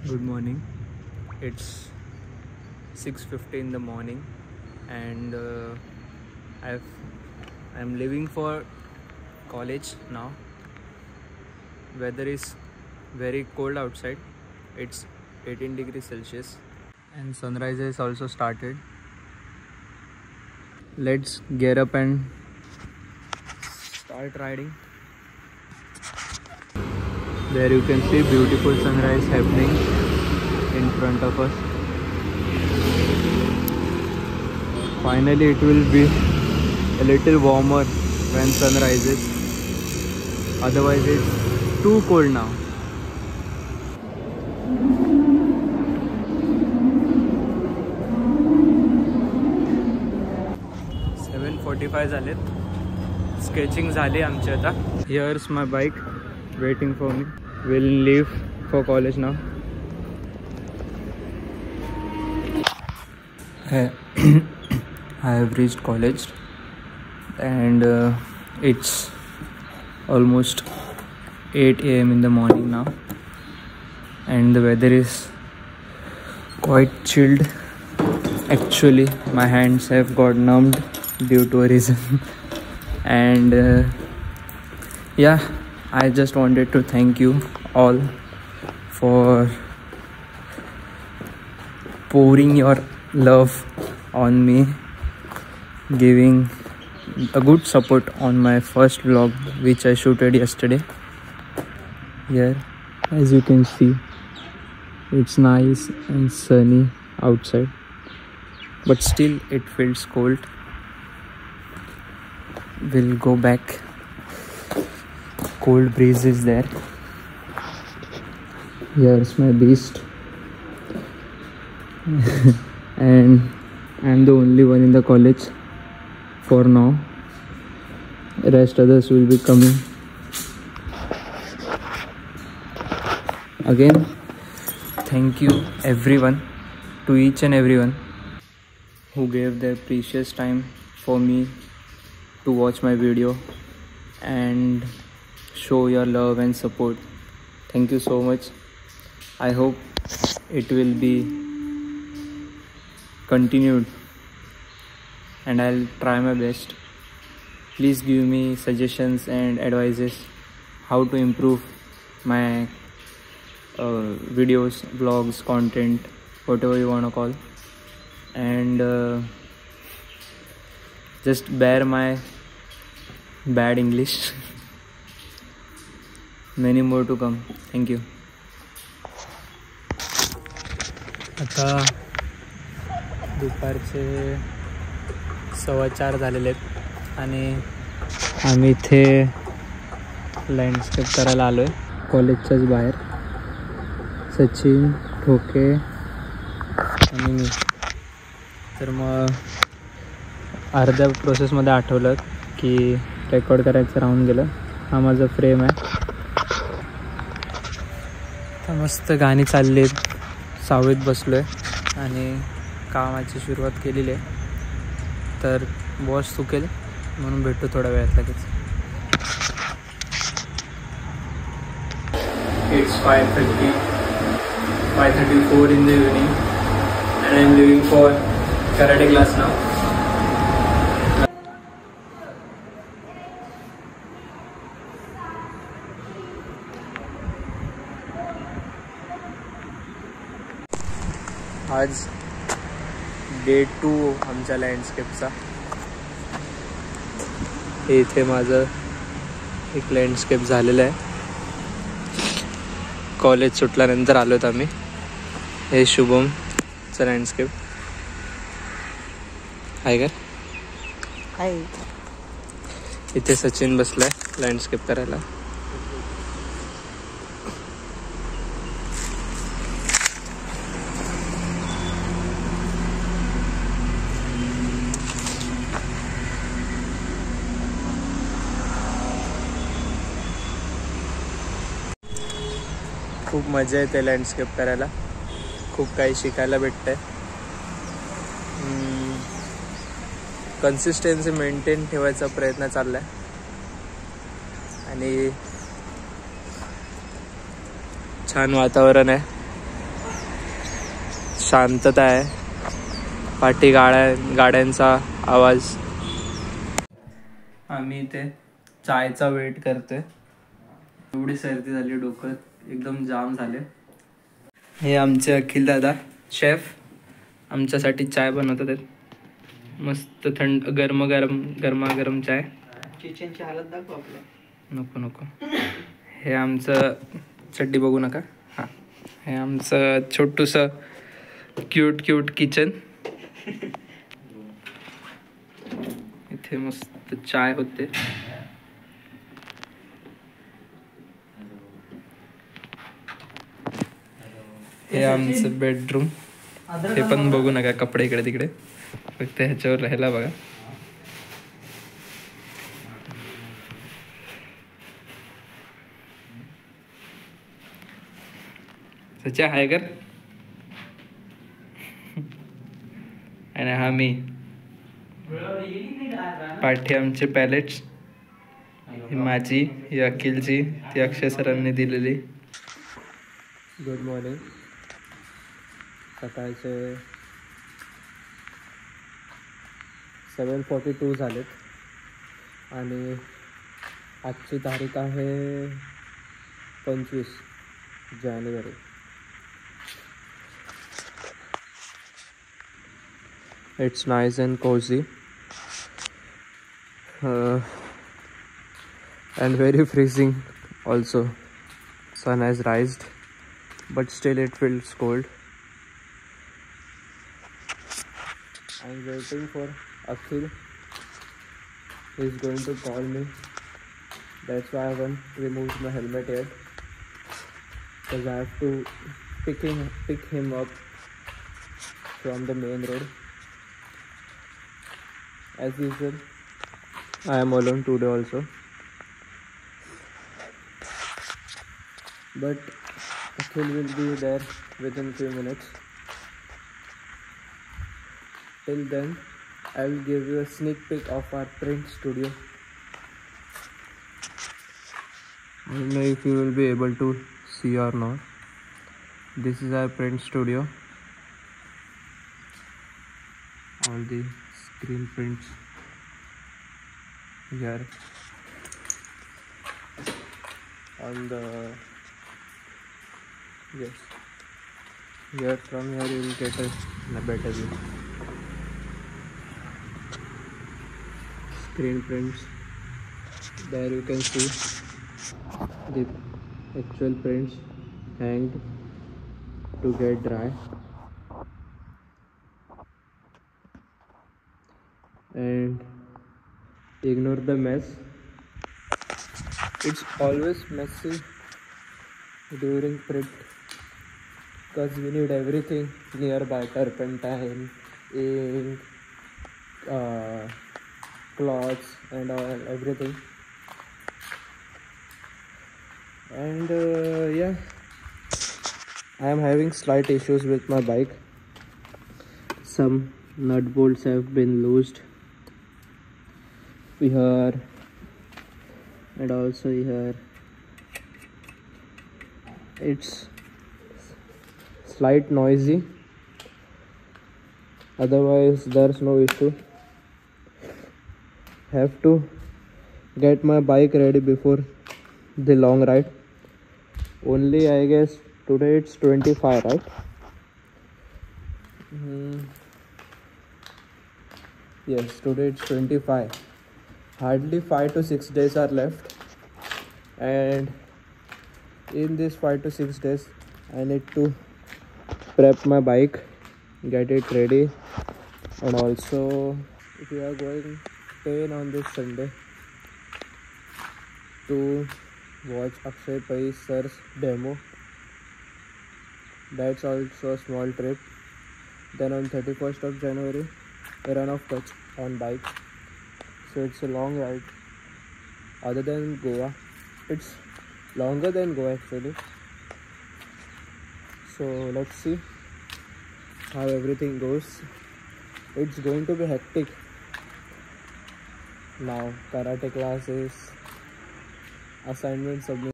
Good morning. It's 6:50 in the morning, and I'm leaving for college now. Weather is very cold outside. It's 18 degrees Celsius, and sunrise has also started. Let's get up and start riding. There you can see beautiful sunrise happening in front of us. Finally it will be a little warmer when sun rises, otherwise it's too cold now. Seven 45 झालेत. Sketching झाली आमची आता. Here's my bike waiting for me. We'll leave for college now. I have reached college, and it's almost 8 AM in the morning now, and the weather is quite chilled. Actually my hands have got numbed due to a reason. And yeah, I just wanted to thank you all for pouring your love on me, giving a good support on my first vlog which I shooted yesterday. Here, as you can see, it's nice and sunny outside, but still it feels cold. We'll go back. Cold breeze is there. Here's my beast. And I'm the only one in the college for now. Rest others will be coming. Again, thank you everyone, to each and everyone who gave their precious time for me to watch my video and show your love and support. Thank you so much. I hope it will be continued, and I'll try my best. Please give me suggestions and advices how to improve my videos, vlogs, content, whatever you want to call, and just bear my bad English. Many more to come. Thank you. आता दुपारचे 4:15 झालेले आहेत आणि आम्ही इथे landscape करायला आलो आहे कॉलेजच्याच बाहेर. सचिन, ठोके आणि मी. तर मग अर्ध्या प्रोसेसमध्ये आठवलं की रेकॉर्ड करायचं राहून गेलं. हा माझा फ्रेम आहे. मस्त गाणी चालली आहेत. सावळीत बसलो आहे आणि कामाची सुरुवात केलेली आहे. तर बॉस चुकेल म्हणून भेटतो थोड्या वेळात लगेच. It's 5:34 in the evening and I'm leaving for karate class now. आज डे 2 आमच्या लँडस्केपचा. हे इथे माझं एक लँडस्केप झालेलं आहे. कॉलेज सुटल्यानंतर आलो आहेत आम्ही. हे शुभमचं लँडस्केप आहे का? हाय. इथे सचिन बसलाय लँडस्केप करायला. खूप मजा येते लँडस्केप करायला. खूप काही शिकायला भेटतंय. कन्सिस्टन्सी मेंटेन ठेवायचा प्रयत्न चाललाय आणि छान वातावरण आहे. शांतता आहे. पाठी गाड्यांचा आवाज. आम्ही इथे चायचा वेट करतोय. एवढी सर्दी झाली, डोकं एकदम जाम झाले. हे आमचे अखिल दादा शेफ आमच्यासाठी चाय बनवतात आहेत. मस्त थंड गरमागरम चाय. किचनची हालत दाखव आपल्या. नको. हे आमचं चड्डी बघू नका. हां, हे आमचं छोटूसं क्यूट किचन. इथे मस्त चाय होते. हे आमचं बेडरूम. हे पण बघू नका, कपडे इकडे तिकडे, फक्त ह्याच्यावर राहायला बघा. सच्या हाय कर. आणि हा मी. पाठी आमचे पॅलेट्स. ही माझी, ही अखिलची, ती अक्षय सरांनी दिलेली. Good morning. सकाळचे 7:42 झालेत आणि आजची तारीख आहे 25 January. It's nice and cozy and very freezing also. Sun has rised, but still it feels cold. I'm waiting for Akhil. He's going to call me. That's why I haven't removed my helmet yet, because I have to pick him up from the main road. As usual, I am alone today also, but Akhil will be there within few minutes. Till then, I will give you a sneak peek of our print studio. I don't know if you will be able to see or not. This is our print studio. All the screen prints here on the here. From here you will get a better view. Screen prints. There you can see the actual prints hanged to get dry. And ignore the mess. It's always messy during print because we need everything nearby: turpentine, ink, cloths and all, everything. And yeah, I am having slight issues with my bike. Some nut bolts have been loosed here and also here. It's slight noisy, otherwise there's no issue. Have to get my bike ready before the long ride. Only I guess today it's 25, right? Yes, today it's 25. Hardly 5 to 6 days are left, and in these 5 to 6 days I need to prep my bike, get it ready. And also, if you are going train on this Sunday to watch Akshay Pai sir's demo, that's also a small trip. Then on 31st of January, a run of Kutch on bike. So it's a long ride. Other than Goa, it's longer than Goa actually. So let's see how everything goes. It's going to be hectic. Now karate classes, assignment submission.